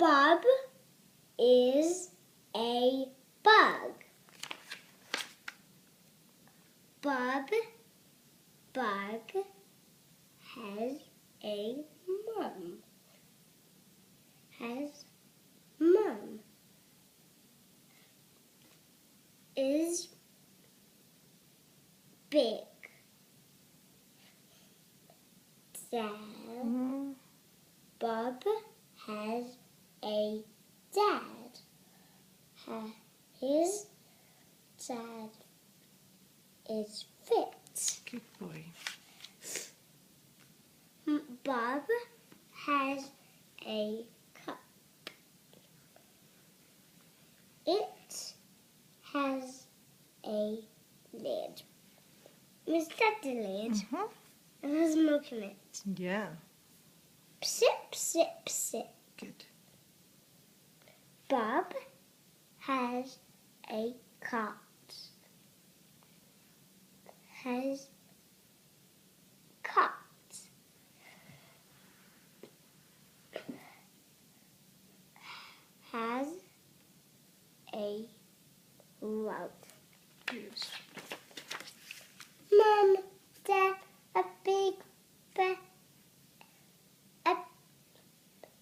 Bob is a bug. Bob bug has a mum. Is big. Dad. Bob has a dad. His dad is fit. Good boy. Bob has a cup. It has a lid. Is that the lid? And there's milk in it. Yeah. Sip, sip, sip. Good. Bob has a cart. Has cart. Has a rug. Good. Mum, Dad, a big bed.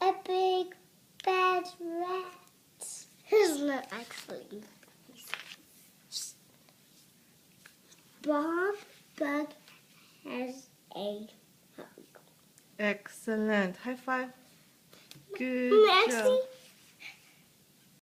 A big bad rat. It's not actually. Bob Bug has a hug. Excellent. High five. Good job. Actually,